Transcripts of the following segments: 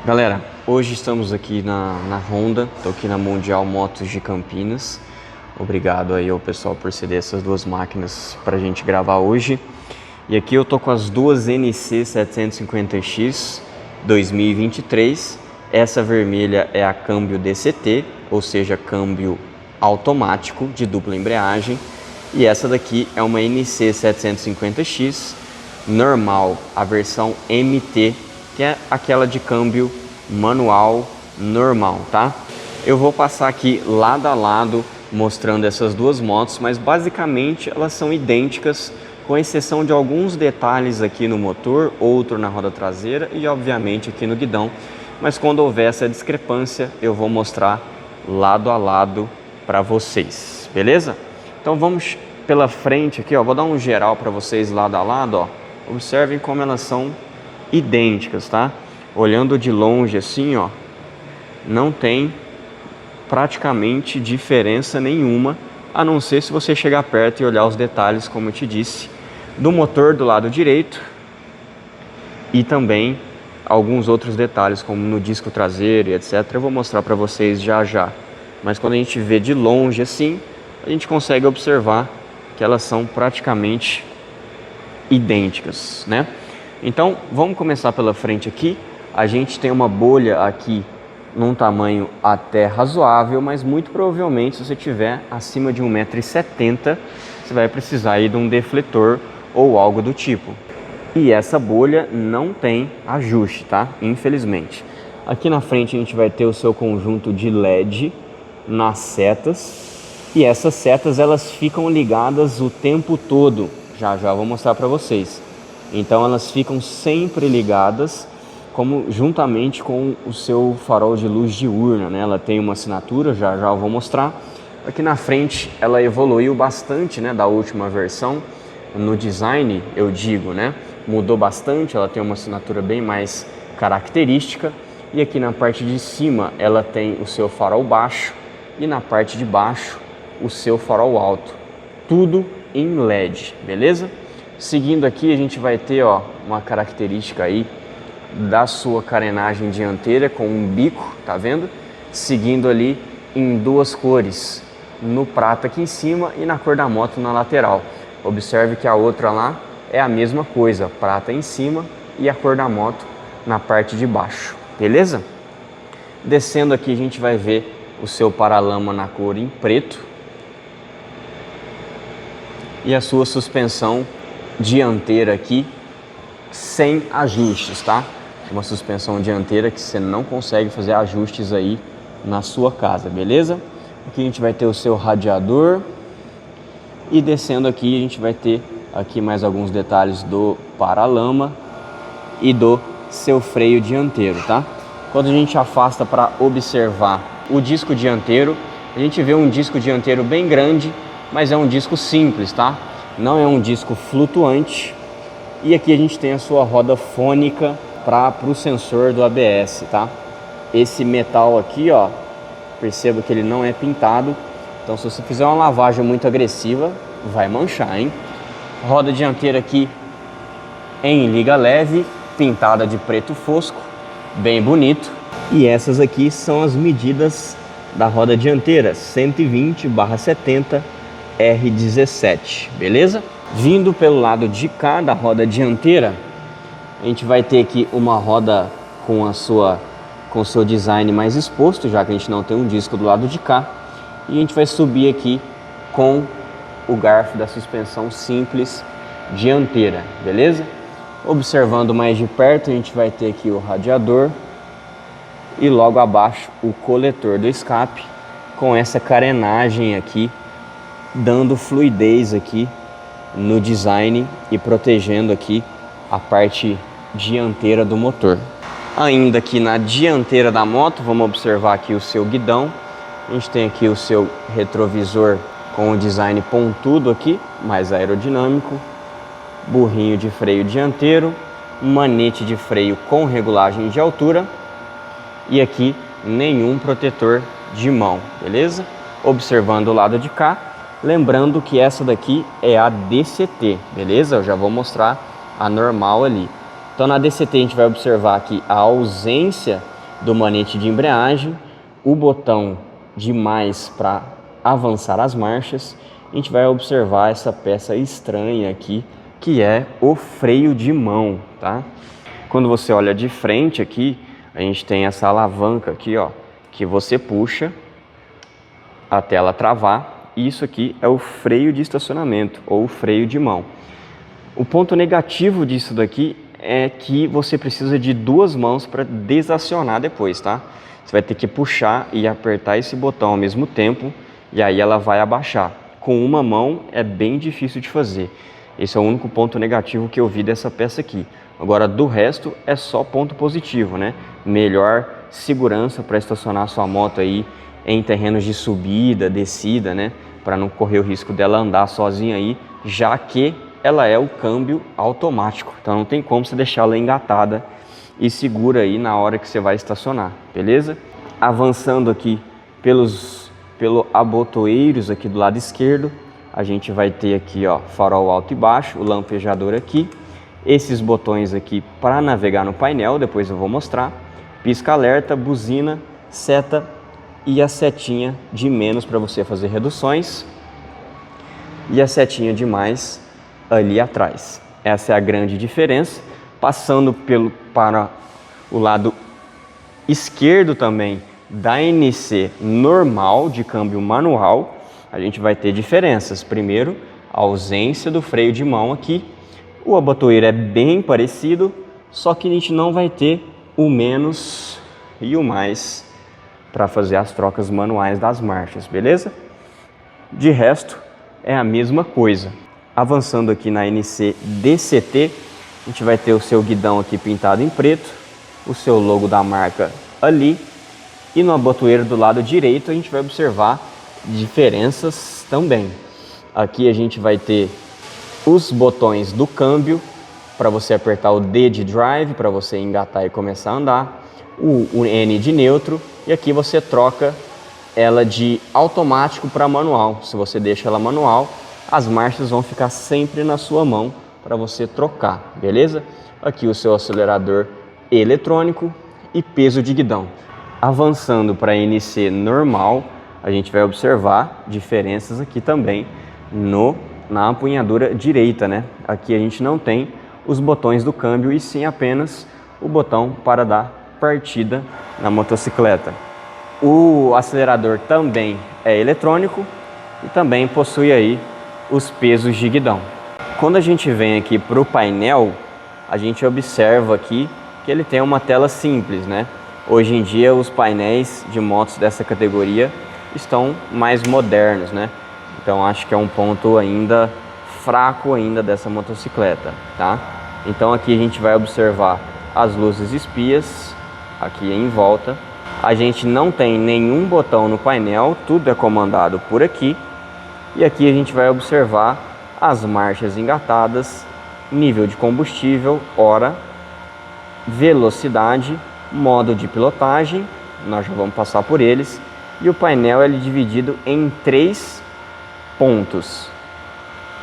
Galera, hoje estamos aqui na Honda, estou aqui na Mundial Motos de Campinas. Obrigado aí ao pessoal por ceder essas duas máquinas para a gente gravar hoje. E aqui eu tô com as duas NC 750X 2023. Essa vermelha é a câmbio DCT, ou seja, câmbio automático de dupla embreagem. E essa daqui é uma NC 750X normal, a versão MT, que é aquela de câmbio manual normal, tá? Eu vou passar aqui lado a lado mostrando essas duas motos, mas basicamente elas são idênticas, com exceção de alguns detalhes aqui no motor, outro na roda traseira e obviamente aqui no guidão. Mas quando houver essa discrepância, eu vou mostrar lado a lado para vocês, beleza? Então vamos pela frente aqui, ó, vou dar um geral para vocês lado a lado, ó. Observem como elas são idênticas, tá? Olhando de longe assim, ó, não tem praticamente diferença nenhuma, a não ser se você chegar perto e olhar os detalhes, como eu te disse, do motor do lado direito e também alguns outros detalhes, como no disco traseiro e etc. Eu vou mostrar para vocês já já. Mas quando a gente vê de longe assim, a gente consegue observar que elas são praticamente idênticas, né? Então, vamos começar pela frente aqui. A gente tem uma bolha aqui num tamanho até razoável, mas muito provavelmente se você tiver acima de 1,70 m, você vai precisar aí de um defletor ou algo do tipo. E essa bolha não tem ajuste, tá? Infelizmente. Aqui na frente a gente vai ter o seu conjunto de LED nas setas. E essas setas elas ficam ligadas o tempo todo. Já vou mostrar para vocês. Então elas ficam sempre ligadas, como juntamente com o seu farol de luz diurna, né? Ela tem uma assinatura, já eu vou mostrar. Aqui na frente ela evoluiu bastante, né, da última versão. No design, eu digo, né, mudou bastante, ela tem uma assinatura bem mais característica. E aqui na parte de cima ela tem o seu farol baixo e na parte de baixo o seu farol alto. Tudo em LED, beleza? Seguindo aqui a gente vai ter, ó, uma característica aí da sua carenagem dianteira com um bico, tá vendo? Seguindo ali em duas cores, no prata aqui em cima e na cor da moto na lateral. Observe que a outra lá é a mesma coisa, prata em cima e a cor da moto na parte de baixo, beleza? Descendo aqui a gente vai ver o seu paralama na cor em preto e a sua suspensão dianteira aqui sem ajustes, tá? Uma suspensão dianteira que você não consegue fazer ajustes aí na sua casa, beleza? Aqui a gente vai ter o seu radiador. E descendo aqui a gente vai ter aqui mais alguns detalhes do paralama e do seu freio dianteiro, tá? Quando a gente afasta para observar o disco dianteiro, a gente vê um disco dianteiro bem grande, mas é um disco simples, tá? Não é um disco flutuante. E aqui a gente tem a sua roda fônica para o sensor do ABS, tá? Esse metal aqui, ó, perceba que ele não é pintado. Então, se você fizer uma lavagem muito agressiva, vai manchar, hein? Roda dianteira aqui em liga leve, pintada de preto fosco, bem bonito. E essas aqui são as medidas da roda dianteira, 120/70 R17, beleza? Vindo pelo lado de cá da roda dianteira, a gente vai ter aqui uma roda com o seu design mais exposto, já que a gente não tem um disco do lado de cá. E a gente vai subir aqui com o garfo da suspensão simples dianteira, beleza? Observando mais de perto, a gente vai ter aqui o radiador e logo abaixo o coletor do escape, com essa carenagem aqui, dando fluidez aqui no design e protegendo aqui a parte dianteira do motor. Ainda aqui na dianteira da moto, vamos observar aqui o seu guidão. A gente tem aqui o seu retrovisor com o design pontudo aqui, mais aerodinâmico, burrinho de freio dianteiro, manete de freio com regulagem de altura e aqui nenhum protetor de mão, beleza? Observando o lado de cá, lembrando que essa daqui é a DCT, beleza? Eu já vou mostrar a normal ali. Então na DCT a gente vai observar aqui a ausência do manete de embreagem, o botão de mais para avançar as marchas. A gente vai observar essa peça estranha aqui, que é o freio de mão, tá? Quando você olha de frente aqui, a gente tem essa alavanca aqui, ó, que você puxa até ela travar. Isso aqui é o freio de estacionamento ou o freio de mão. O ponto negativo disso daqui é que você precisa de duas mãos para desacionar depois, tá? Você vai ter que puxar e apertar esse botão ao mesmo tempo e aí ela vai abaixar. Com uma mão é bem difícil de fazer. Esse é o único ponto negativo que eu vi dessa peça aqui. Agora, do resto é só ponto positivo, né? Melhor segurança para estacionar sua moto aí em terrenos de subida, descida, né? Para não correr o risco dela andar sozinha aí, já que ela é o câmbio automático. Então não tem como você deixar ela engatada e segura aí na hora que você vai estacionar, beleza? Avançando aqui pelo abotoeiros aqui do lado esquerdo, a gente vai ter aqui, ó, farol alto e baixo, o lampejador aqui, esses botões aqui para navegar no painel, depois eu vou mostrar, pisca-alerta, buzina, seta e a setinha de menos para você fazer reduções e a setinha de mais ali atrás. Essa é a grande diferença. Passando para o lado esquerdo também da NC normal de câmbio manual, a gente vai ter diferenças. Primeiro, a ausência do freio de mão aqui. O abotoeiro é bem parecido, só que a gente não vai ter o menos e o mais para fazer as trocas manuais das marchas, beleza? De resto, é a mesma coisa. Avançando aqui na NC DCT, a gente vai ter o seu guidão aqui pintado em preto, o seu logo da marca ali, e no abotoeiro do lado direito a gente vai observar diferenças também. Aqui a gente vai ter os botões do câmbio, para você apertar o D de drive, para você engatar e começar a andar, o N de neutro, e aqui você troca ela de automático para manual. Se você deixa ela manual, as marchas vão ficar sempre na sua mão para você trocar, beleza? Aqui o seu acelerador eletrônico e peso de guidão. Avançando para NC normal, a gente vai observar diferenças aqui também na empunhadura direita, né? Aqui a gente não tem os botões do câmbio e sim apenas o botão para dar partida na motocicleta. O acelerador também é eletrônico e também possui aí os pesos de guidão. Quando a gente vem aqui para o painel, a gente observa aqui que ele tem uma tela simples, né? Hoje em dia os painéis de motos dessa categoria estão mais modernos, né? Então acho que é um ponto ainda fraco ainda dessa motocicleta, tá? Então aqui a gente vai observar as luzes espias aqui em volta. A gente não tem nenhum botão no painel, tudo é comandado por aqui. E aqui a gente vai observar as marchas engatadas, nível de combustível, hora, velocidade, modo de pilotagem, nós já vamos passar por eles. E o painel é dividido em 3 pontos.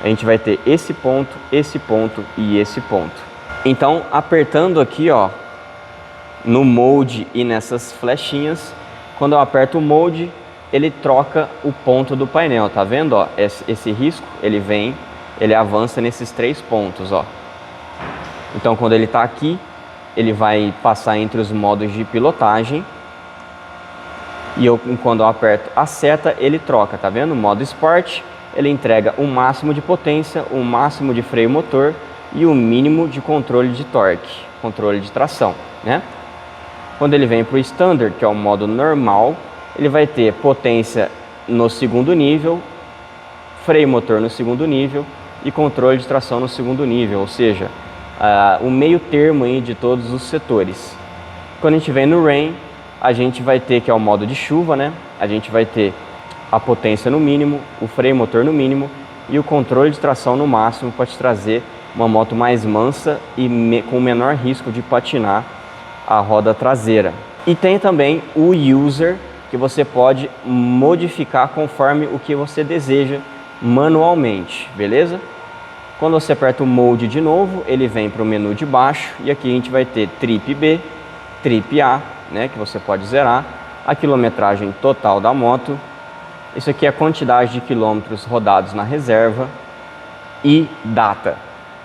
A gente vai ter esse ponto e esse ponto. Então, apertando aqui, ó, no mode e nessas flechinhas, quando eu aperto o mode, ele troca o ponto do painel, tá vendo, ó? Esse risco, ele avança nesses 3 pontos, ó. Então, quando ele tá aqui, ele vai passar entre os modos de pilotagem. E quando eu aperto a seta, ele troca, tá vendo? Modo Sport, ele entrega o máximo de potência, o máximo de freio motor e o mínimo de controle de torque, controle de tração, né? Quando ele vem para o Standard, que é o modo normal, ele vai ter potência no segundo nível, freio motor no segundo nível e controle de tração no segundo nível, ou seja, o meio termo aí de todos os setores. Quando a gente vem no Rain, a gente vai ter, que é o modo de chuva, né? A gente vai ter a potência no mínimo, o freio motor no mínimo e o controle de tração no máximo para te trazer uma moto mais mansa e com menor risco de patinar a roda traseira. E tem também o User, que você pode modificar conforme o que você deseja manualmente, beleza? Quando você aperta o Mode de novo, ele vem para o menu de baixo e aqui a gente vai ter Trip B, Trip A, né, que você pode zerar, a quilometragem total da moto, isso aqui é a quantidade de quilômetros rodados na reserva e data.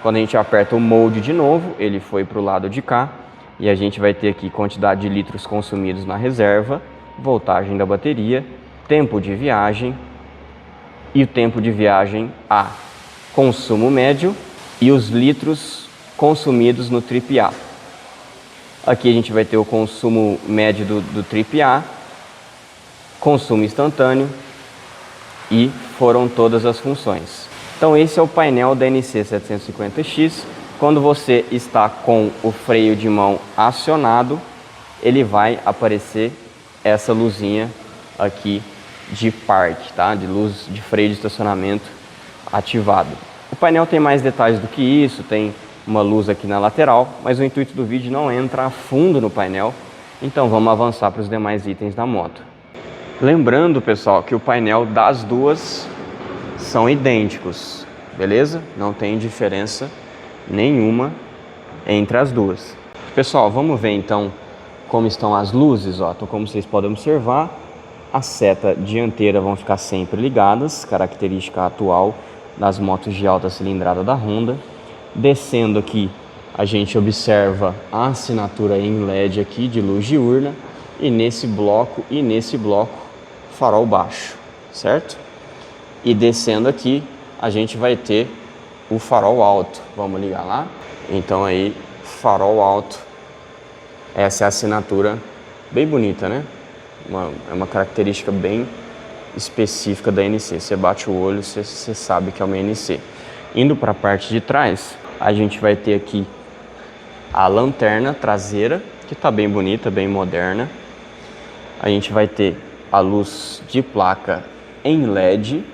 Quando a gente aperta o mode de novo, ele foi para o lado de cá e a gente vai ter aqui quantidade de litros consumidos na reserva, voltagem da bateria, tempo de viagem e o tempo de viagem a consumo médio e os litros consumidos no trip A. Aqui a gente vai ter o consumo médio do trip A, consumo instantâneo e foram todas as funções. Então esse é o painel da NC750X. Quando você está com o freio de mão acionado, ele vai aparecer essa luzinha aqui de park, tá? De luz de freio de estacionamento ativado. O painel tem mais detalhes do que isso, tem uma luz aqui na lateral, mas o intuito do vídeo não é entrar a fundo no painel, então vamos avançar para os demais itens da moto. Lembrando, pessoal, que o painel das duas são idênticos, beleza? Não tem diferença nenhuma entre as duas. Pessoal, vamos ver então como estão as luzes, ó. Então, como vocês podem observar, a seta dianteira vão ficar sempre ligadas, característica atual das motos de alta cilindrada da Honda. Descendo aqui, a gente observa a assinatura em LED aqui de luz diurna e nesse bloco farol baixo, certo? E descendo aqui, a gente vai ter o farol alto. Vamos ligar lá? Então aí, farol alto. Essa é a assinatura bem bonita, né? É uma característica bem específica da NC. Você bate o olho, você sabe que é uma NC. Indo para a parte de trás, a gente vai ter aqui a lanterna traseira, que está bem bonita, bem moderna. A gente vai ter a luz de placa em LED,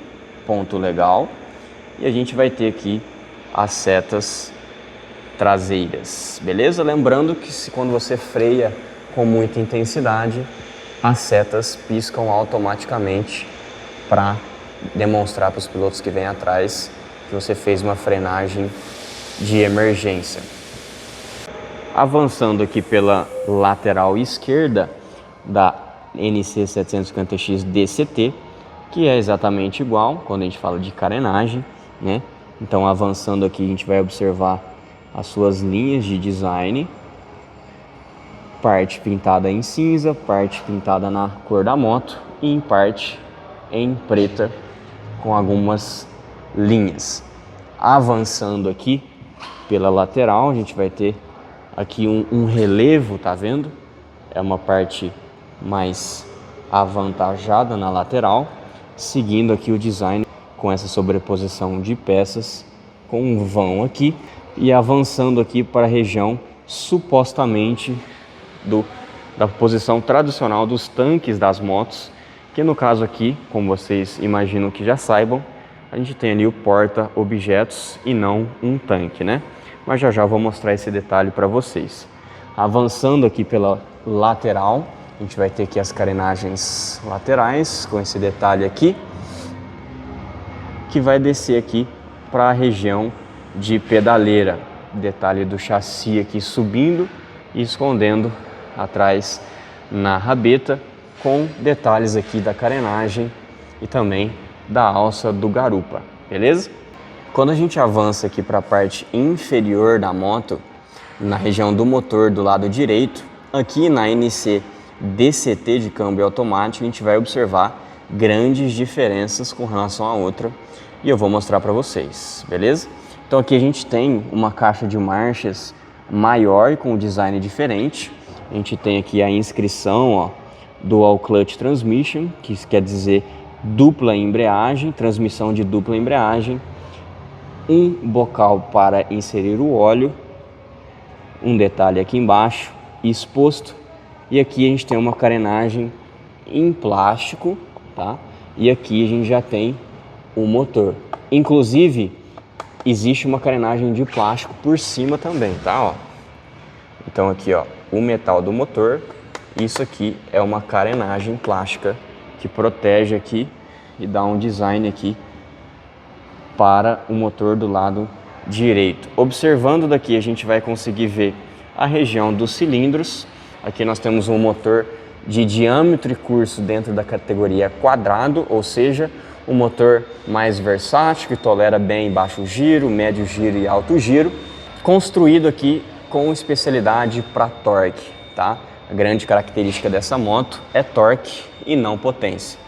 ponto legal. E a gente vai ter aqui as setas traseiras, beleza? Lembrando que quando você freia com muita intensidade, as setas piscam automaticamente para demonstrar para os pilotos que vêm atrás que você fez uma frenagem de emergência. Avançando aqui pela lateral esquerda da NC750X DCT, que é exatamente igual quando a gente fala de carenagem, né? Então, avançando aqui, a gente vai observar as suas linhas de design, parte pintada em cinza, parte pintada na cor da moto e em parte em preta com algumas linhas. Avançando aqui pela lateral, a gente vai ter aqui um relevo, tá vendo? É uma parte mais avantajada na lateral, seguindo aqui o design com essa sobreposição de peças com um vão aqui e avançando aqui para a região supostamente da posição tradicional dos tanques das motos, que no caso aqui, como vocês imaginam que já saibam, a gente tem ali o porta-objetos e não um tanque, né? Mas já vou mostrar esse detalhe para vocês. Avançando aqui pela lateral, a gente vai ter aqui as carenagens laterais com esse detalhe aqui, que vai descer aqui para a região de pedaleira. Detalhe do chassi aqui subindo e escondendo atrás na rabeta, com detalhes aqui da carenagem e também da alça do garupa, beleza? Quando a gente avança aqui para a parte inferior da moto, na região do motor do lado direito, aqui na NC DCT de câmbio automático, a gente vai observar grandes diferenças com relação à outra e eu vou mostrar para vocês, beleza? Então aqui a gente tem uma caixa de marchas maior e com um design diferente. A gente tem aqui a inscrição, ó, Dual Clutch Transmission, que isso quer dizer dupla embreagem, transmissão de dupla embreagem, um bocal para inserir o óleo, um detalhe aqui embaixo exposto, e aqui a gente tem uma carenagem em plástico, tá? E aqui a gente já tem o motor. Inclusive, existe uma carenagem de plástico por cima também, tá? Ó. Então aqui, ó, o metal do motor, isso aqui é uma carenagem plástica que protege aqui e dá um design aqui para o motor do lado direito. Observando daqui, a gente vai conseguir ver a região dos cilindros. Aqui nós temos um motor de diâmetro e curso dentro da categoria quadrado, ou seja, um motor mais versátil, que tolera bem baixo giro, médio giro e alto giro, construído aqui com especialidade para torque, tá? A grande característica dessa moto é torque e não potência.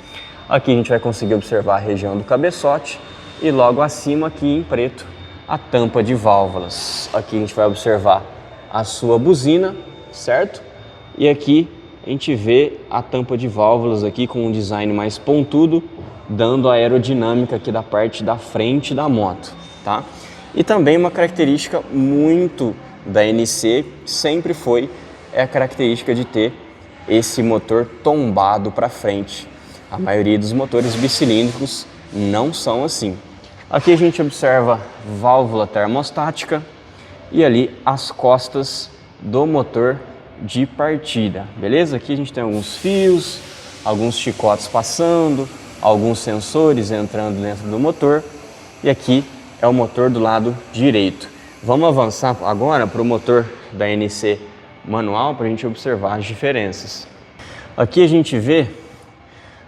Aqui a gente vai conseguir observar a região do cabeçote e logo acima aqui em preto a tampa de válvulas. Aqui a gente vai observar a sua buzina, certo? E aqui a gente vê a tampa de válvulas aqui com um design mais pontudo, dando a aerodinâmica aqui da parte da frente da moto, tá? E também uma característica muito da NC sempre foi a característica de ter esse motor tombado para frente. A maioria dos motores bicilíndricos não são assim. Aqui a gente observa válvula termostática e ali as costas do motor de partida, beleza? Aqui a gente tem alguns fios, alguns chicotes passando, alguns sensores entrando dentro do motor e aqui é o motor do lado direito. Vamos avançar agora para o motor da NC manual para a gente observar as diferenças. Aqui a gente vê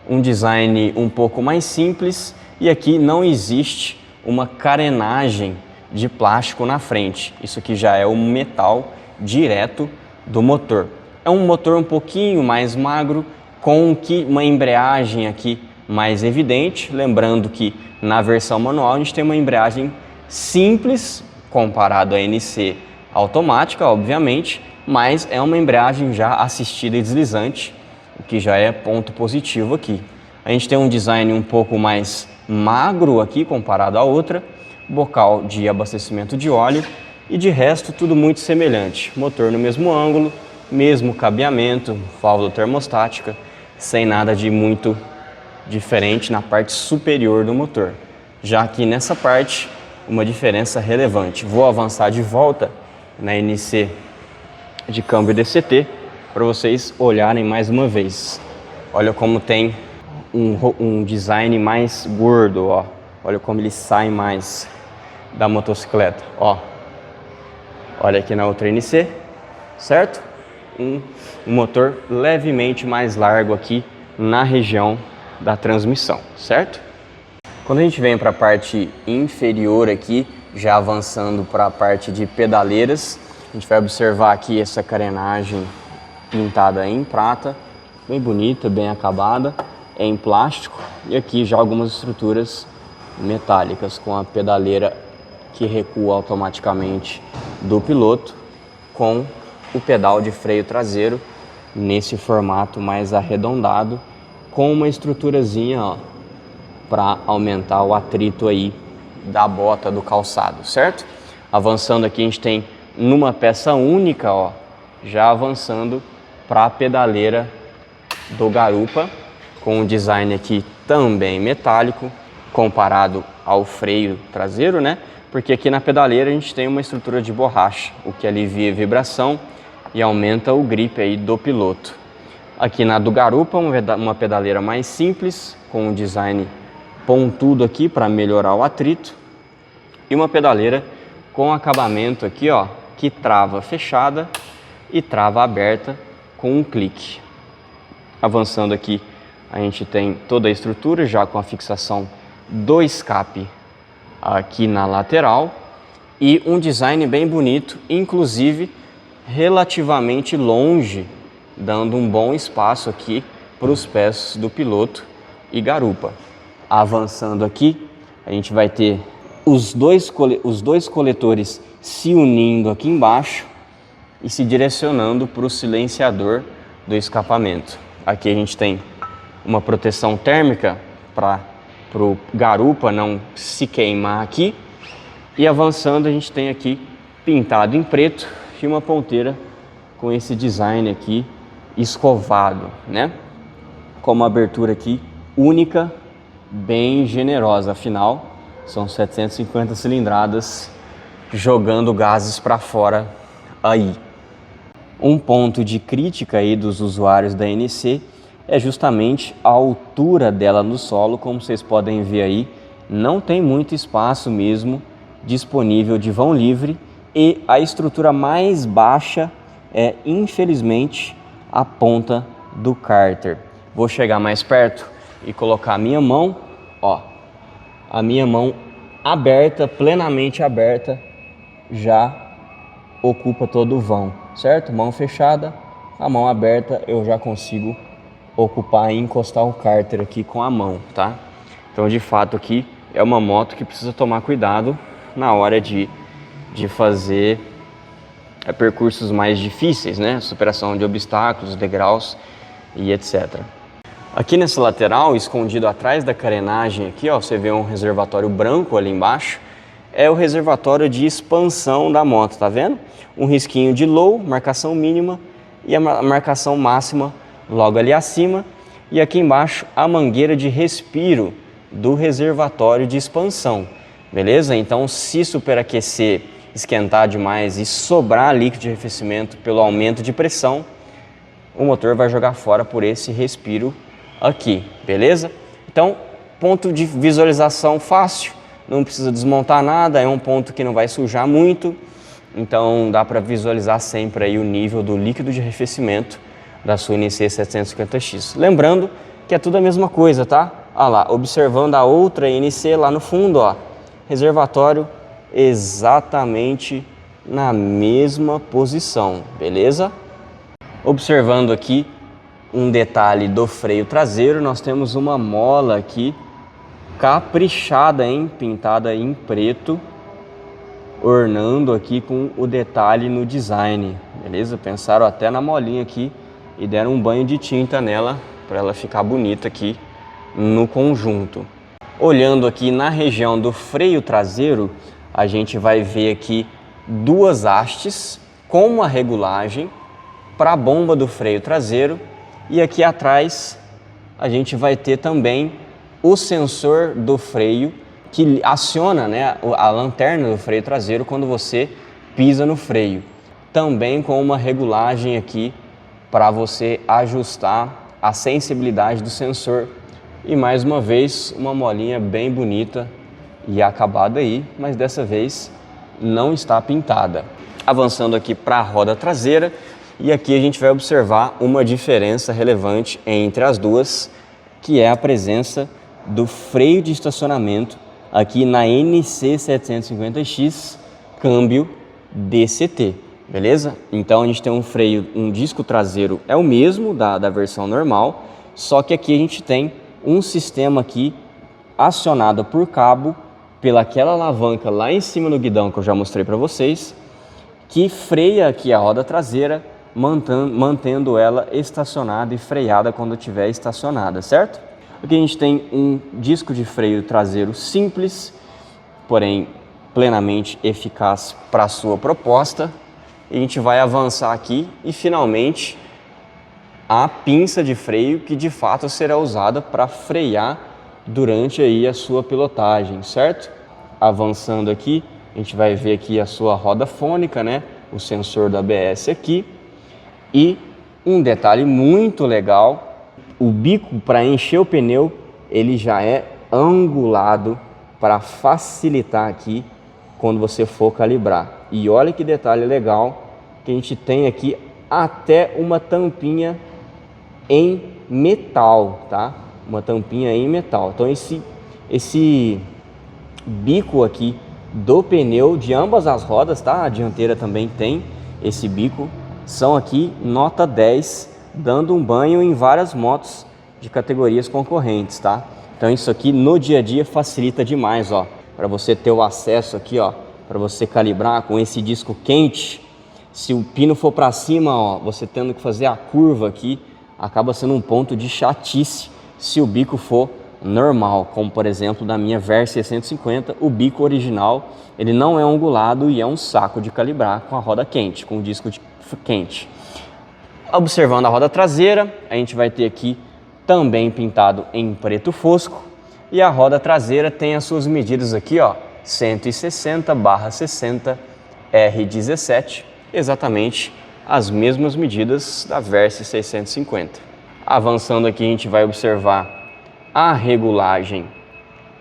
um design um pouco mais simples e aqui não existe uma carenagem de plástico na frente. Isso aqui já é um metal direto do motor. É um motor um pouquinho mais magro, com uma embreagem aqui mais evidente, lembrando que na versão manual a gente tem uma embreagem simples comparado à NC automática, obviamente, mas é uma embreagem já assistida e deslizante, o que já é ponto positivo aqui. A gente tem um design um pouco mais magro aqui comparado à outra, bocal de abastecimento de óleo e de resto tudo muito semelhante. Motor no mesmo ângulo, mesmo cabeamento, válvula termostática, sem nada de muito diferente na parte superior do motor. Já aqui nessa parte, uma diferença relevante. Vou avançar de volta na NC de câmbio DCT para vocês olharem mais uma vez. Olha como tem um design mais gordo, ó. Olha como ele sai mais da motocicleta, ó. Olha aqui na outra NC, certo? Um motor levemente mais largo aqui na região da transmissão, certo? Quando a gente vem para a parte inferior aqui, já avançando para a parte de pedaleiras, a gente vai observar aqui essa carenagem pintada em prata, bem bonita, bem acabada, é em plástico e aqui já algumas estruturas metálicas com a pedaleira que recua automaticamente do piloto com o pedal de freio traseiro nesse formato mais arredondado com uma estruturazinha, ó, para aumentar o atrito aí da bota do calçado, certo? Avançando aqui a gente tem numa peça única, ó, já avançando para a pedaleira do garupa, com um design aqui também metálico, comparado ao freio traseiro, né? Porque aqui na pedaleira a gente tem uma estrutura de borracha, o que alivia a vibração e aumenta o grip aí do piloto. Aqui na do garupa, uma pedaleira mais simples, com um design pontudo aqui para melhorar o atrito. E uma pedaleira com acabamento aqui, ó, que trava fechada e trava aberta com um clique. Avançando aqui, a gente tem toda a estrutura já com a fixação do escape aqui na lateral e um design bem bonito, inclusive relativamente longe, dando um bom espaço aqui para os pés do piloto e garupa. Avançando aqui, a gente vai ter os dois coletores se unindo aqui embaixo e se direcionando para o silenciador do escapamento. Aqui a gente tem uma proteção térmica para o garupa não se queimar aqui. E avançando a gente tem aqui pintado em preto e uma ponteira com esse design aqui escovado, né? Com uma abertura aqui única, bem generosa, afinal são 750 cilindradas jogando gases para fora aí. Um ponto de crítica aí dos usuários da NC é justamente a altura dela no solo, como vocês podem ver aí, não tem muito espaço mesmo disponível de vão livre e a estrutura mais baixa é, infelizmente, a ponta do cárter. Vou chegar mais perto e colocar a minha mão, ó, a minha mão aberta, plenamente aberta, já ocupa todo o vão, certo? Mão fechada, a mão aberta, eu já consigo ocupar e encostar o cárter aqui com a mão, tá? Então, de fato, aqui é uma moto que precisa tomar cuidado na hora de fazer percursos mais difíceis, né? Superação de obstáculos, degraus e etc. Aqui nessa lateral, escondido atrás da carenagem aqui, ó, você vê um reservatório branco ali embaixo. É o reservatório de expansão da moto, tá vendo? Um risquinho de low, marcação mínima, e a marcação máxima logo ali acima. E aqui embaixo a mangueira de respiro do reservatório de expansão, beleza? Então, se superaquecer, esquentar demais e sobrar líquido de arrefecimento pelo aumento de pressão, o motor vai jogar fora por esse respiro aqui, beleza? Então, ponto de visualização fácil, não precisa desmontar nada, é um ponto que não vai sujar muito, então dá para visualizar sempre aí o nível do líquido de arrefecimento da sua NC 750X. Lembrando que é tudo a mesma coisa, tá? Olha lá, observando a outra NC lá no fundo, ó, reservatório exatamente na mesma posição, beleza? Observando aqui um detalhe do freio traseiro, nós temos uma mola aqui caprichada, hein? Pintada em preto, ornando aqui com o detalhe no design, beleza? Pensaram até na molinha aqui e deram um banho de tinta nela para ela ficar bonita aqui no conjunto. Olhando aqui na região do freio traseiro, a gente vai ver aqui duas hastes com uma regulagem para a bomba do freio traseiro, e aqui atrás a gente vai ter também o sensor do freio que aciona, né, a lanterna do freio traseiro quando você pisa no freio, também com uma regulagem aqui para você ajustar a sensibilidade do sensor. E mais uma vez uma molinha bem bonita e acabada aí, mas dessa vez não está pintada. Avançando aqui para a roda traseira, e aqui a gente vai observar uma diferença relevante entre as duas, que é a presença do freio de estacionamento aqui na NC 750X câmbio DCT, beleza? Então a gente tem um freio, um disco traseiro é o mesmo da versão normal, só que aqui a gente tem um sistema aqui acionado por cabo pelaquela alavanca lá em cima no guidão que eu já mostrei para vocês, que freia aqui a roda traseira, mantendo ela estacionada e freada quando estiver estacionada, certo? Aqui a gente tem um disco de freio traseiro simples, porém plenamente eficaz para a sua proposta. E a gente vai avançar aqui e finalmente a pinça de freio que de fato será usada para frear durante aí a sua pilotagem, certo? Avançando aqui, a gente vai ver aqui a sua roda fônica, né? O sensor da ABS aqui. E um detalhe muito legal, o bico para encher o pneu, ele já é angulado para facilitar aqui quando você for calibrar. E olha que detalhe legal, que a gente tem aqui até uma tampinha em metal, tá? Uma tampinha em metal. Então esse bico aqui do pneu de ambas as rodas, tá? A dianteira também tem esse bico. São aqui nota 10, dando um banho em várias motos de categorias concorrentes, tá? Então isso aqui no dia a dia facilita demais, ó, para você ter o acesso aqui, ó, para você calibrar com esse disco quente. Se o pino for para cima, ó, você tendo que fazer a curva aqui, acaba sendo um ponto de chatice se o bico for normal, como por exemplo da minha Versa 650, o bico original, ele não é angulado e é um saco de calibrar com a roda quente, com o disco quente. Observando a roda traseira, a gente vai ter aqui também pintado em preto fosco, e a roda traseira tem as suas medidas aqui, ó, 160/60 R17, exatamente as mesmas medidas da Versa 650. Avançando aqui, a gente vai observar a regulagem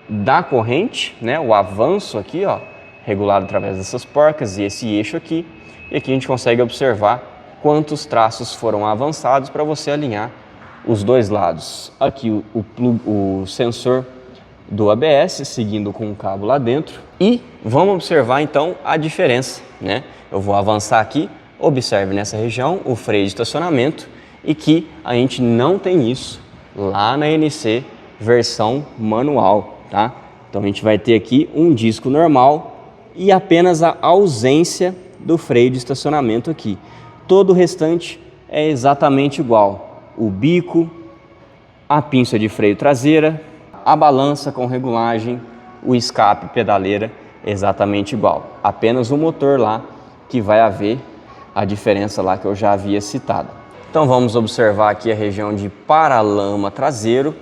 da corrente, né, o avanço aqui, ó, regulado através dessas porcas e esse eixo aqui. E aqui a gente consegue observar quantos traços foram avançados para você alinhar os dois lados. Aqui o sensor do ABS, seguindo com o cabo lá dentro. E vamos observar então a diferença, né? Eu vou avançar aqui, observe nessa região o freio de estacionamento e que a gente não tem isso lá na NC versão manual, tá? Então a gente vai ter aqui um disco normal e apenas a ausência do freio de estacionamento aqui. Todo o restante é exatamente igual. O bico, a pinça de freio traseira, a balança com regulagem, o escape pedaleira, exatamente igual. Apenas o motor lá que vai haver a diferença lá que eu já havia citado. Então vamos observar aqui a região de paralama traseiro.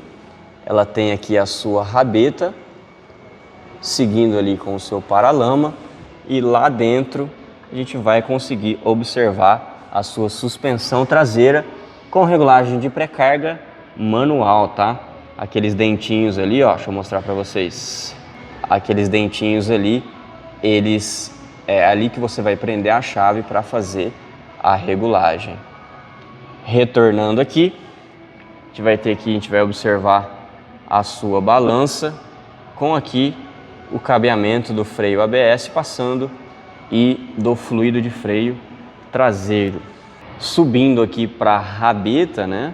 Ela tem aqui a sua rabeta, seguindo ali com o seu paralama, e lá dentro a gente vai conseguir observar a sua suspensão traseira com regulagem de pré-carga manual, tá? Aqueles dentinhos ali, ó, deixa eu mostrar para vocês. Aqueles dentinhos ali, é ali que você vai prender a chave para fazer a regulagem. Retornando aqui, a gente vai observar a sua balança com aqui o cabeamento do freio ABS passando e do fluido de freio traseiro. Subindo aqui para a rabeta, né?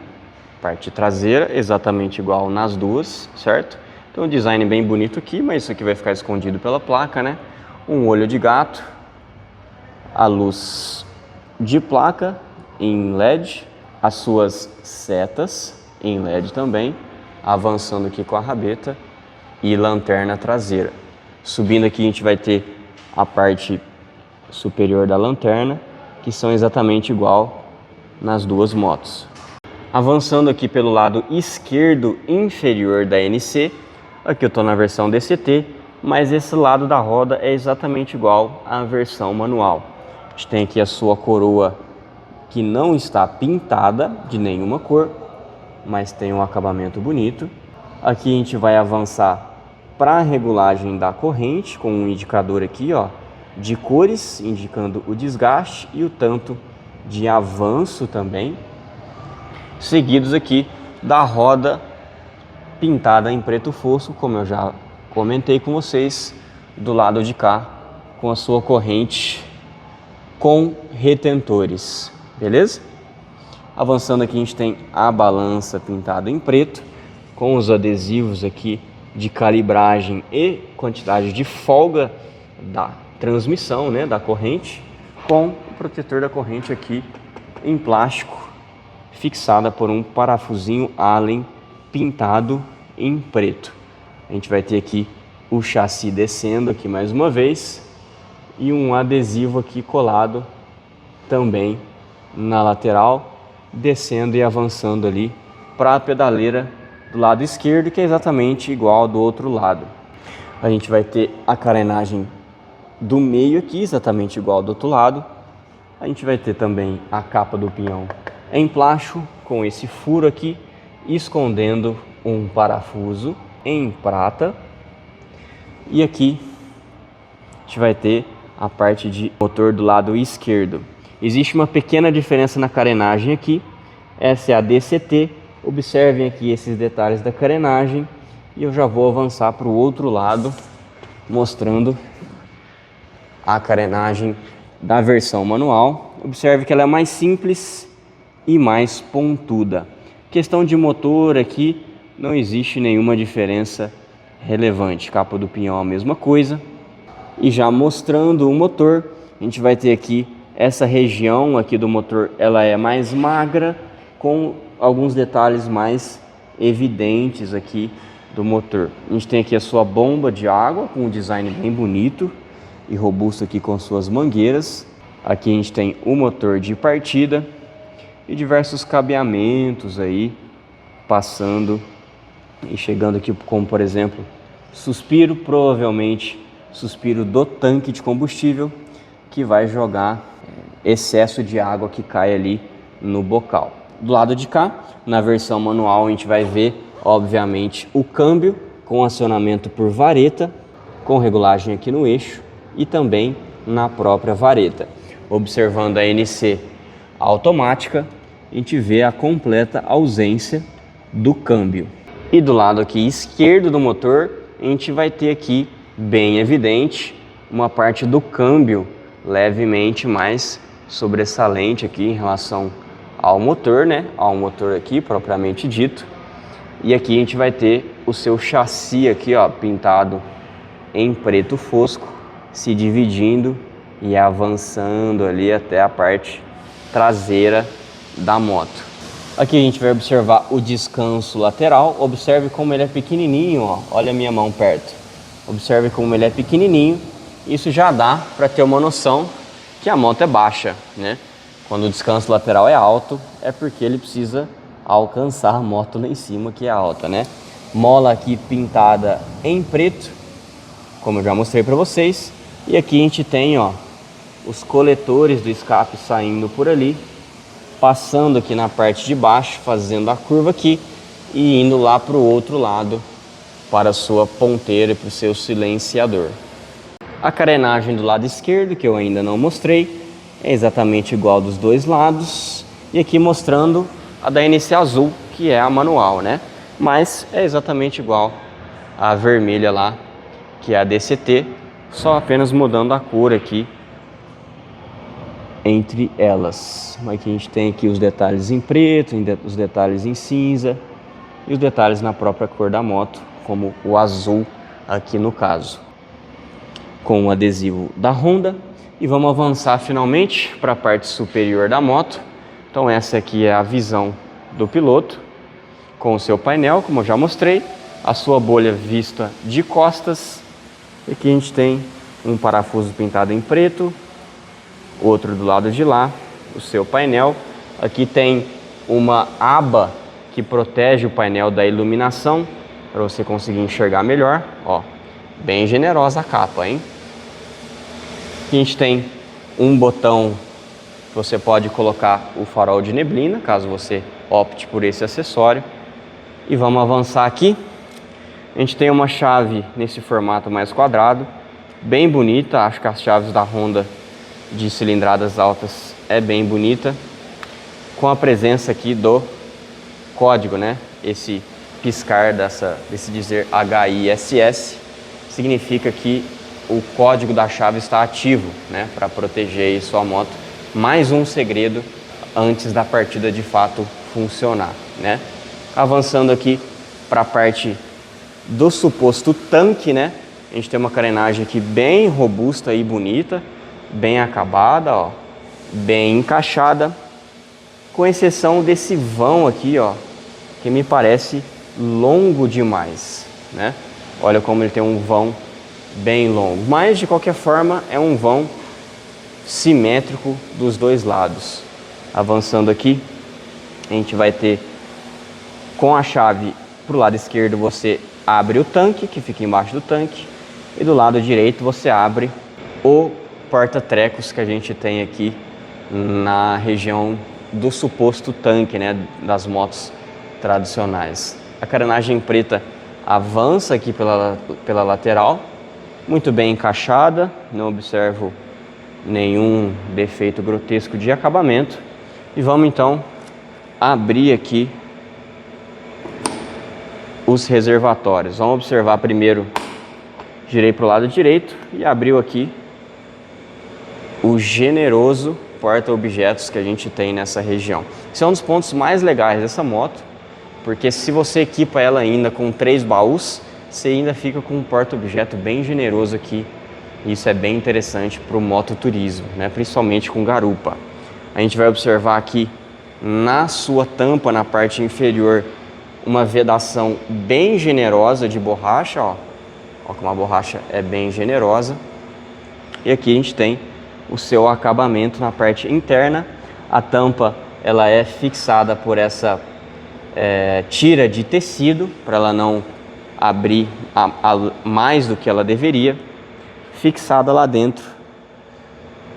Parte traseira, exatamente igual nas duas, certo? Então, um design bem bonito aqui, mas isso aqui vai ficar escondido pela placa, né? Um olho de gato, a luz de placa em LED, as suas setas em LED também, avançando aqui com a rabeta e lanterna traseira. Subindo aqui a gente vai ter a parte superior da lanterna, que são exatamente igual nas duas motos. Avançando aqui pelo lado esquerdo inferior da NC, aqui eu estou na versão DCT, mas esse lado da roda é exatamente igual à versão manual. A gente tem aqui a sua coroa que não está pintada de nenhuma cor, mas tem um acabamento bonito. Aqui a gente vai avançar para a regulagem da corrente, com um indicador aqui, ó, de cores, indicando o desgaste e o tanto de avanço também. Seguidos aqui da roda pintada em preto fosco, como eu já comentei com vocês, do lado de cá, com a sua corrente com retentores, beleza? Avançando aqui a gente tem a balança pintada em preto, com os adesivos aqui de calibragem e quantidade de folga da transmissão, né, da corrente, com o protetor da corrente aqui em plástico, fixada por um parafusinho Allen pintado em preto. A gente vai ter aqui o chassi descendo aqui mais uma vez e um adesivo aqui colado também na lateral, descendo e avançando ali para a pedaleira do lado esquerdo, que é exatamente igual ao do outro lado. A gente vai ter a carenagem do meio aqui, exatamente igual ao do outro lado. A gente vai ter também a capa do pinhão em plástico, com esse furo aqui, escondendo um parafuso em prata. E aqui a gente vai ter a parte de motor do lado esquerdo. Existe uma pequena diferença na carenagem aqui. Essa é a DCT. Observem aqui esses detalhes da carenagem. E eu já vou avançar para o outro lado, mostrando a carenagem da versão manual. Observe que ela é mais simples e mais pontuda. Questão de motor aqui, não existe nenhuma diferença relevante. Capa do pinhão a mesma coisa. E já mostrando o motor, a gente vai ter aqui essa região aqui do motor, ela é mais magra, com alguns detalhes mais evidentes aqui do motor. A gente tem aqui a sua bomba de água, com um design bem bonito e robusto aqui com suas mangueiras. Aqui a gente tem o motor de partida e diversos cabeamentos aí, passando e chegando aqui, como por exemplo, suspiro, provavelmente suspiro do tanque de combustível, que vai jogar excesso de água que cai ali no bocal. Do lado de cá, na versão manual, a gente vai ver, obviamente, o câmbio com acionamento por vareta, com regulagem aqui no eixo e também na própria vareta. Observando a NC automática, a gente vê a completa ausência do câmbio. E do lado aqui esquerdo do motor, a gente vai ter aqui bem evidente uma parte do câmbio levemente mais sobressalente aqui em relação ao motor, né? Ao motor aqui propriamente dito. E aqui a gente vai ter o seu chassi aqui, ó, pintado em preto fosco, se dividindo e avançando ali até a parte traseira da moto. Aqui a gente vai observar o descanso lateral. Observe como ele é pequenininho, ó. Olha a minha mão perto. Observe como ele é pequenininho. Isso já dá para ter uma noção que a moto é baixa, né? Quando o descanso lateral é alto, é porque ele precisa alcançar a moto lá em cima, que é alta, né? Mola aqui pintada em preto, como eu já mostrei para vocês. E aqui a gente tem, ó, os coletores do escape saindo por ali, passando aqui na parte de baixo, fazendo a curva aqui e indo lá para o outro lado, para a sua ponteira e para o seu silenciador. A carenagem do lado esquerdo, que eu ainda não mostrei, é exatamente igual dos dois lados. E aqui mostrando a da NC Azul, que é a manual, né? Mas é exatamente igual a vermelha lá, que é a DCT, só apenas mudando a cor aqui entre elas. Aqui a gente tem aqui os detalhes em preto, os detalhes em cinza e os detalhes na própria cor da moto, como o azul aqui no caso, com o adesivo da Honda. E vamos avançar finalmente para a parte superior da moto. Então essa aqui é a visão do piloto, com o seu painel, como eu já mostrei, a sua bolha vista de costas. E aqui a gente tem um parafuso pintado em preto, outro do lado de lá, o seu painel. Aqui tem uma aba que protege o painel da iluminação, para você conseguir enxergar melhor. Ó, bem generosa a capa, hein? Aqui a gente tem um botão que você pode colocar o farol de neblina, caso você opte por esse acessório. E vamos avançar aqui. A gente tem uma chave nesse formato mais quadrado, bem bonita. Acho que as chaves da Honda de cilindradas altas é bem bonita, com a presença aqui do código, né? Esse piscar desse dizer HISS significa que o código da chave está ativo, né? Para proteger aí sua moto. Mais um segredo antes da partida de fato funcionar, né? Avançando aqui para a parte do suposto tanque, né? A gente tem uma carenagem aqui bem robusta e bonita, bem acabada, ó, bem encaixada, com exceção desse vão aqui, ó, que me parece longo demais, né? Olha como ele tem um vão bem longo, mas de qualquer forma é um vão simétrico dos dois lados. Avançando aqui, a gente vai ter, com a chave para o lado esquerdo você abre o tanque, que fica embaixo do tanque, e do lado direito você abre o porta-trecos que a gente tem aqui na região do suposto tanque, né, das motos tradicionais. A carenagem preta avança aqui pela lateral, muito bem encaixada, não observo nenhum defeito grotesco de acabamento. E vamos então abrir aqui os reservatórios. Vamos observar primeiro, girei para o lado direito e abriu aqui o generoso porta-objetos que a gente tem nessa região. Esse é um dos pontos mais legais dessa moto, porque se você equipa ela ainda com 3 baús, você ainda fica com um porta-objeto bem generoso aqui. Isso é bem interessante para o mototurismo, né? Principalmente com garupa. A gente vai observar aqui na sua tampa, na parte inferior, uma vedação bem generosa de borracha, ó. Ó, como a borracha é bem generosa. E aqui a gente tem o seu acabamento na parte interna. A tampa ela é fixada por essa tira de tecido, para ela não abrir mais do que ela deveria, fixada lá dentro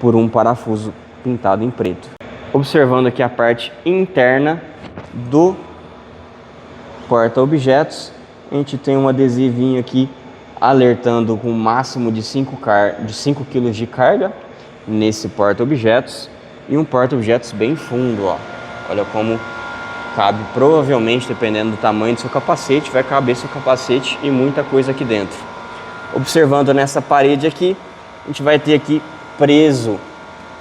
por um parafuso pintado em preto. Observando aqui a parte interna do porta-objetos, a gente tem um adesivinho aqui alertando com um máximo de 5 kg de carga nesse porta-objetos. e um porta-objetos bem fundo, ó. Olha como cabe, provavelmente, dependendo do tamanho do seu capacete, vai caber seu capacete e muita coisa aqui dentro. Observando nessa parede aqui, a gente vai ter aqui preso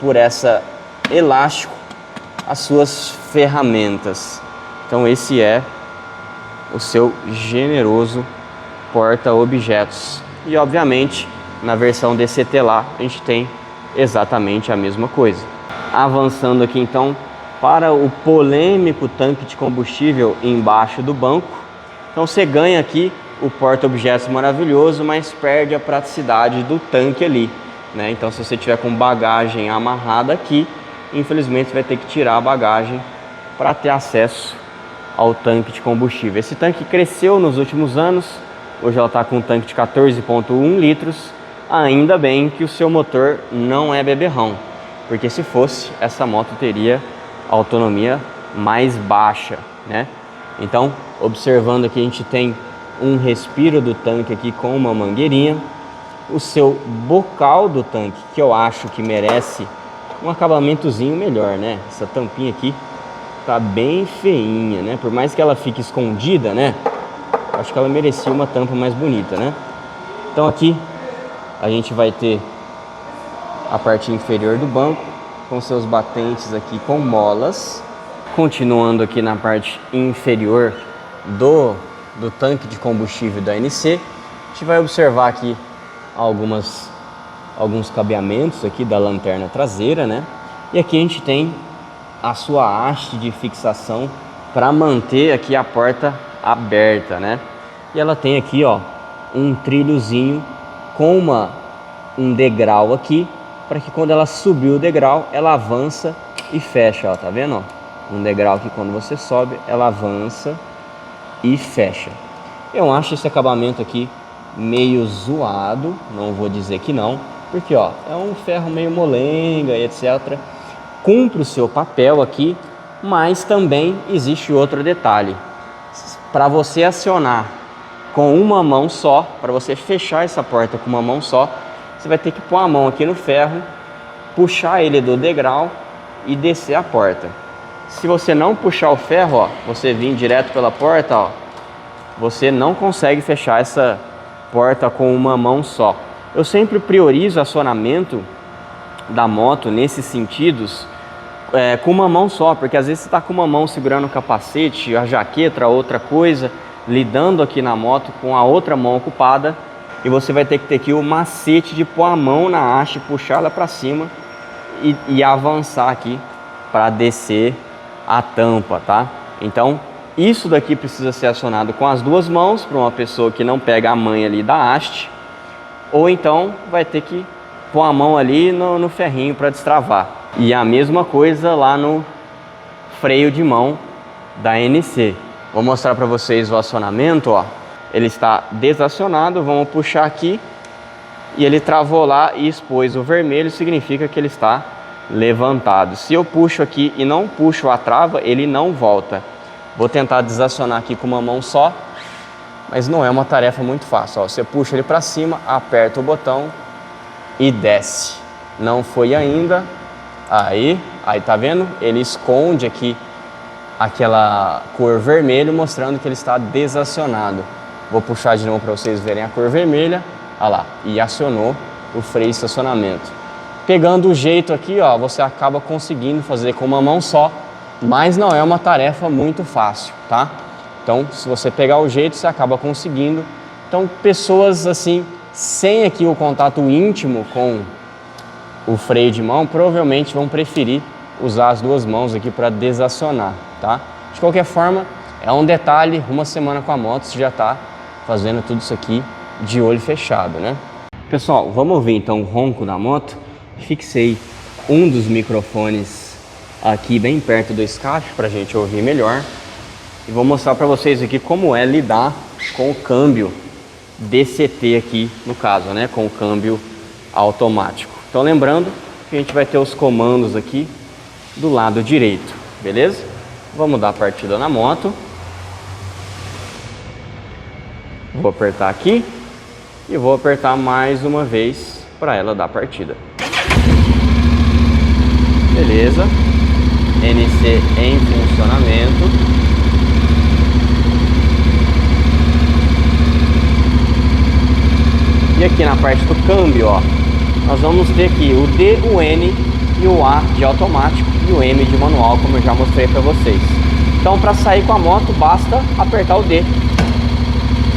por essa elástico as suas ferramentas. Então esse é o seu generoso porta-objetos. E obviamente na versão DCT lá a gente tem exatamente a mesma coisa. Avançando aqui então para o polêmico tanque de combustível embaixo do banco. Então você ganha aqui o porta-objetos maravilhoso, mas perde a praticidade do tanque ali, né? Então se você tiver com bagagem amarrada aqui, infelizmente você vai ter que tirar a bagagem para ter acesso ao tanque de combustível. Esse tanque cresceu nos últimos anos, hoje ela está com um tanque de 14,1 litros, ainda bem que o seu motor não é beberrão, porque se fosse, essa moto teria autonomia mais baixa, né? Então, observando aqui, a gente tem um respiro do tanque aqui com uma mangueirinha, o seu bocal do tanque, que eu acho que merece um acabamentozinho melhor, né? Essa tampinha aqui tá bem feinha, né? Por mais que ela fique escondida, né? Acho que ela merecia uma tampa mais bonita, né? Então aqui a gente vai ter a parte inferior do banco com seus batentes aqui com molas. Continuando aqui na parte inferior do tanque de combustível da NC, a gente vai observar aqui alguns cabeamentos aqui da lanterna traseira, né? E aqui a gente tem a sua haste de fixação para manter aqui a porta aberta, né? E ela tem aqui, ó, um trilhozinho com um degrau aqui, para que quando ela subir o degrau, ela avança e fecha, ó, tá vendo, ó? Um degrau que quando você sobe, ela avança e fecha. Eu acho esse acabamento aqui meio zoado, não vou dizer que não, porque ó, é um ferro meio molenga e etc. Cumpre o seu papel aqui, mas também existe outro detalhe. Para você acionar com uma mão só, para você fechar essa porta com uma mão só, você vai ter que pôr a mão aqui no ferro, puxar ele do degrau e descer a porta. Se você não puxar o ferro, ó, você vir direto pela porta, ó, você não consegue fechar essa porta com uma mão só. Eu sempre priorizo o acionamento da moto nesses sentidos com uma mão só, porque às vezes você está com uma mão segurando o capacete, a jaqueta, outra coisa, lidando aqui na moto com a outra mão ocupada, e você vai ter que ter aqui o macete de pôr a mão na haste, puxar ela para cima e avançar aqui para descer a tampa, tá? Então isso daqui precisa ser acionado com as duas mãos para uma pessoa que não pega a manha ali da haste, ou então vai ter que pôr a mão ali no ferrinho para destravar. E a mesma coisa lá no freio de mão da NC. Vou mostrar para vocês o acionamento, ó. Ele está desacionado, vamos puxar aqui e ele travou lá e expôs o vermelho, significa que ele está levantado. Se eu puxo aqui e não puxo a trava, ele não volta. Vou tentar desacionar aqui com uma mão só, mas não é uma tarefa muito fácil, ó. Você puxa ele para cima, aperta o botão e desce. Não foi ainda. Aí tá vendo? Ele esconde aqui aquela cor vermelha, mostrando que ele está desacionado. Vou puxar de novo para vocês verem a cor vermelha. Olha lá, e acionou o freio de estacionamento. Pegando o jeito aqui, ó, você acaba conseguindo fazer com uma mão só, mas não é uma tarefa muito fácil, tá? Então, se você pegar o jeito, você acaba conseguindo. Então, pessoas assim, sem aqui o contato íntimo com o freio de mão, provavelmente vão preferir usar as duas mãos aqui para desacionar, tá? De qualquer forma, é um detalhe, uma semana com a moto você já está fazendo tudo isso aqui de olho fechado, né? Pessoal, vamos ouvir então o ronco da moto. Fixei um dos microfones aqui bem perto do escape para a gente ouvir melhor. E vou mostrar para vocês aqui como é lidar com o câmbio DCT aqui, no caso, né? Com o câmbio automático. Então lembrando que a gente vai ter os comandos aqui do lado direito, beleza? Vamos dar a partida na moto. Vou apertar aqui e vou apertar mais uma vez para ela dar partida. Beleza. Beleza, NC em funcionamento. E aqui na parte do câmbio, ó, nós vamos ter aqui o D, o N e o A de automático e o M de manual, como eu já mostrei para vocês. Então, para sair com a moto, basta apertar o D.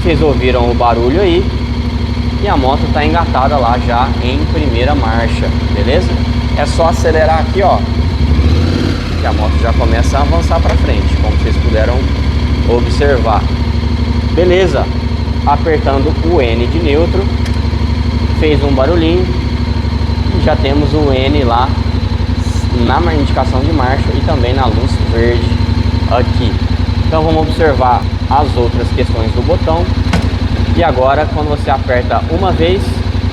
Vocês ouviram o barulho aí e a moto está engatada lá já em primeira marcha, beleza? É só acelerar aqui, ó, que a moto já começa a avançar para frente, como vocês puderam observar. Beleza, apertando o N de neutro, fez um barulhinho e já temos o N lá na indicação de marcha e também na luz verde aqui. Então vamos observar as outras questões do botão. E agora, quando você aperta uma vez,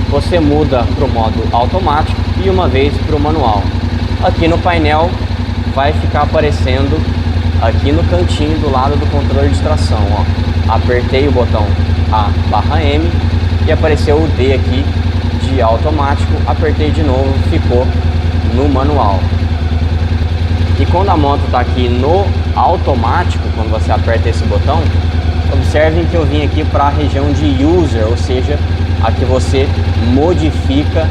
você muda para o modo automático e uma vez para o manual. Aqui no painel vai ficar aparecendo aqui no cantinho do lado do controle de tração, ó. Apertei o botão A/M e apareceu o D aqui de automático. Apertei de novo, ficou no manual. E quando a moto está aqui no automático, quando você aperta esse botão, observem que eu vim aqui para a região de User, ou seja, aqui você modifica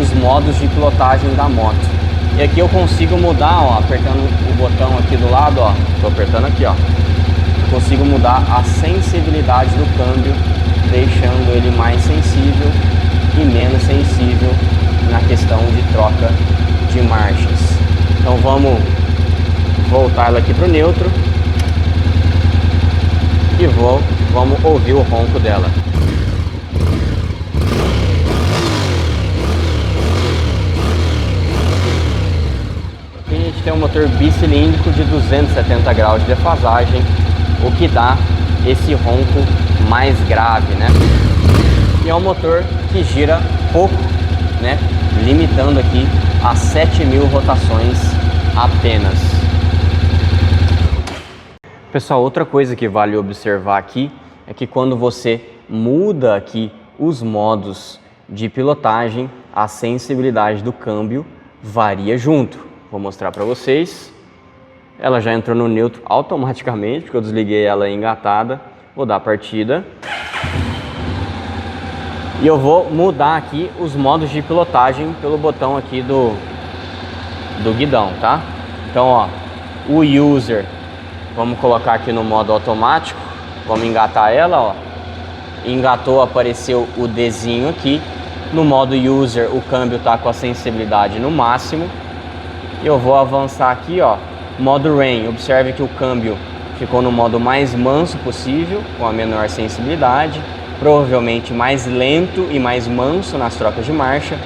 os modos de pilotagem da moto. E aqui eu consigo mudar, ó, apertando o botão aqui do lado, ó, tô apertando aqui, ó, eu consigo mudar a sensibilidade do câmbio, deixando ele mais sensível e menos sensível na questão de troca de marchas. Então vamos voltar ela aqui para o neutro e vamos ouvir o ronco dela. Aqui a gente tem um motor bicilíndrico de 270 graus de defasagem, o que dá esse ronco mais grave, né? E é um motor que gira pouco, né? Limitando aqui a 7.000 rotações apenas. Pessoal, outra coisa que vale observar aqui é que quando você muda aqui os modos de pilotagem, a sensibilidade do câmbio varia junto. Vou mostrar para vocês. Ela já entrou no neutro automaticamente, porque eu desliguei ela engatada. Vou dar partida. E eu vou mudar aqui os modos de pilotagem pelo botão aqui do guidão, tá? Então, ó, o User, vamos colocar aqui no modo automático. Vamos engatar ela, ó. Engatou, apareceu o Dzinho aqui. No modo User, o câmbio tá com a sensibilidade no máximo. E eu vou avançar aqui, ó, modo Rain. Observe que o câmbio ficou no modo mais manso possível, com a menor sensibilidade. Provavelmente mais lento e mais manso nas trocas de marcha.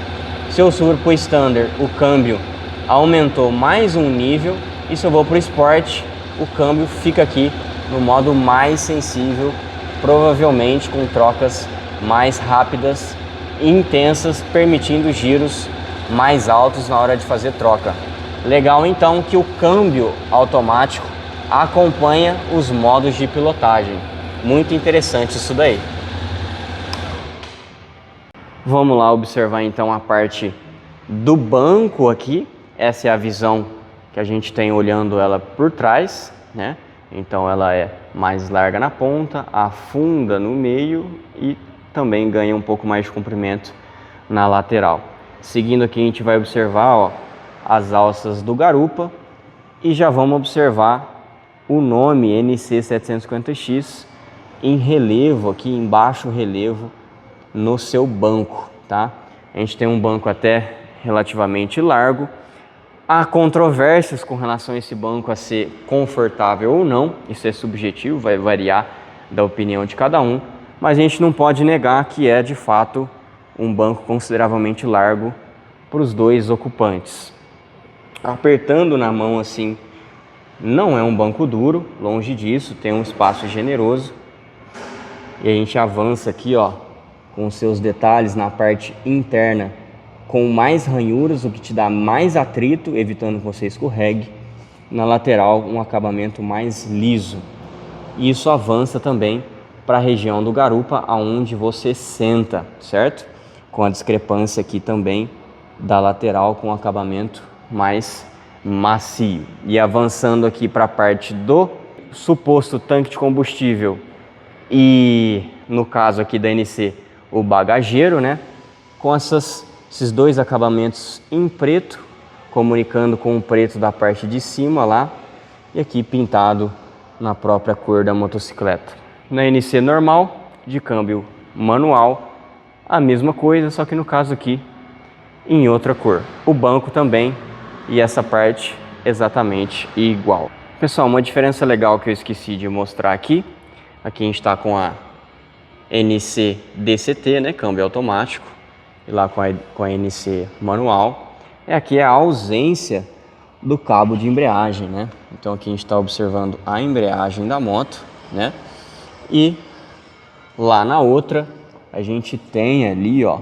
Se eu subir para o Standard, o câmbio aumentou mais um nível. E se eu vou para o Sport, o câmbio fica aqui no modo mais sensível, provavelmente com trocas mais rápidas e intensas, permitindo giros mais altos na hora de fazer troca. Legal então que o câmbio automático acompanha os modos de pilotagem. Muito interessante isso daí. Vamos lá observar então a parte do banco aqui. Essa é a visão que a gente tem olhando ela por trás, né? Então ela é mais larga na ponta, afunda no meio e também ganha um pouco mais de comprimento na lateral. Seguindo aqui a gente vai observar, ó, as alças do garupa e já vamos observar o nome NC750X em relevo aqui, em baixo relevo no seu banco, tá? A gente tem um banco até relativamente largo. Há controvérsias com relação a esse banco a ser confortável ou não, isso é subjetivo, vai variar da opinião de cada um, mas a gente não pode negar que é de fato um banco consideravelmente largo para os dois ocupantes. Apertando na mão assim, não é um banco duro, longe disso, tem um espaço generoso. E a gente avança aqui, ó, com seus detalhes na parte interna, com mais ranhuras, o que te dá mais atrito, evitando que você escorregue. Na lateral, um acabamento mais liso. E isso avança também para a região do garupa, aonde você senta, certo? Com a discrepância aqui também da lateral, com o acabamento mais macio. E avançando aqui para a parte do suposto tanque de combustível e, no caso aqui da NC, o bagageiro, né? Com esses dois acabamentos em preto, comunicando com o preto da parte de cima lá, e aqui pintado na própria cor da motocicleta. Na NC normal, de câmbio manual, a mesma coisa, só que no caso aqui em outra cor. O banco também e essa parte exatamente igual. Pessoal, uma diferença legal que eu esqueci de mostrar aqui. Aqui a gente está com a NC DCT, né, câmbio automático, e lá com a NC manual. Aqui é a ausência do cabo de embreagem, né? Então aqui a gente está observando a embreagem da moto, né? E lá na outra a gente tem ali, ó,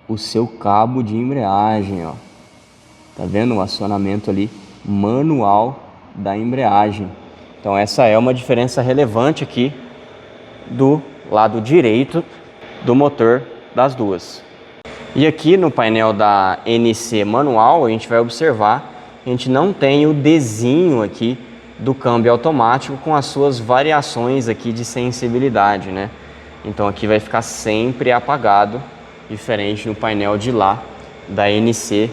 o seu cabo de embreagem, ó. Tá vendo o acionamento ali manual da embreagem. Então essa é uma diferença relevante aqui do lado direito do motor das duas. E aqui no painel da NC manual a gente vai observar que a gente não tem o Dzinho aqui do câmbio automático com as suas variações aqui de sensibilidade, né? Então aqui vai ficar sempre apagado, diferente no painel de lá da NC,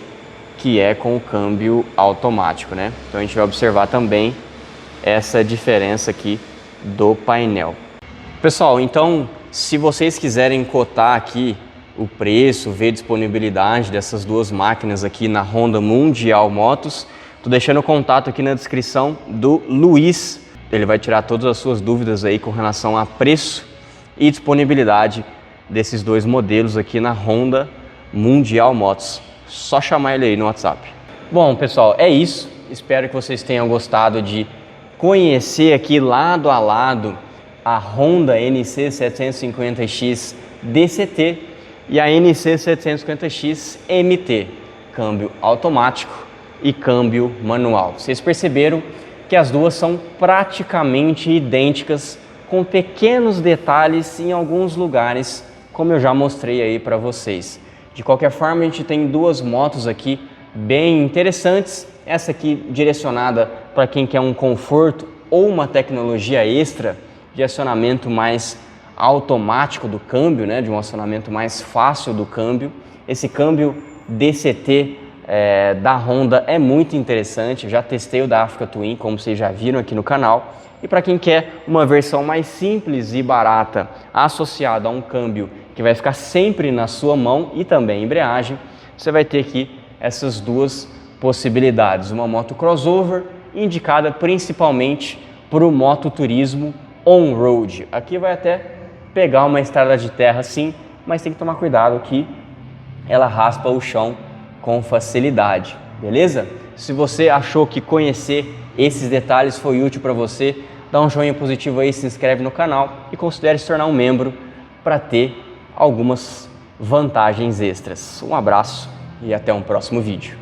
que é com o câmbio automático, né? Então a gente vai observar também essa diferença aqui do painel. Pessoal, então se vocês quiserem cotar aqui o preço, ver disponibilidade dessas duas máquinas aqui na Honda Mundial Motos, tô deixando o contato aqui na descrição do Luiz. Ele vai tirar todas as suas dúvidas aí com relação a preço e disponibilidade desses dois modelos aqui na Honda Mundial Motos. Só chamar ele aí no WhatsApp. Bom, pessoal, é isso. Espero que vocês tenham gostado de conhecer aqui lado a lado a Honda NC 750X DCT e a NC 750X MT, câmbio automático e câmbio manual. Vocês perceberam que as duas são praticamente idênticas, com pequenos detalhes em alguns lugares, como eu já mostrei aí para vocês. De qualquer forma, a gente tem duas motos aqui bem interessantes. Essa aqui direcionada para quem quer um conforto ou uma tecnologia extra de acionamento mais automático do câmbio, né? De um acionamento mais fácil do câmbio. Esse câmbio DCT da Honda é muito interessante. Eu já testei o da Africa Twin, como vocês já viram aqui no canal. E para quem quer uma versão mais simples e barata, associada a um câmbio que vai ficar sempre na sua mão e também embreagem, você vai ter aqui essas duas possibilidades. Uma moto crossover, indicada principalmente para o mototurismo on-road. Aqui vai até pegar uma estrada de terra sim, mas tem que tomar cuidado que ela raspa o chão com facilidade, beleza? Se você achou que conhecer esses detalhes foi útil para você, dá um joinha positivo aí, se inscreve no canal e considere se tornar um membro para ter algumas vantagens extras. Um abraço e até um próximo vídeo.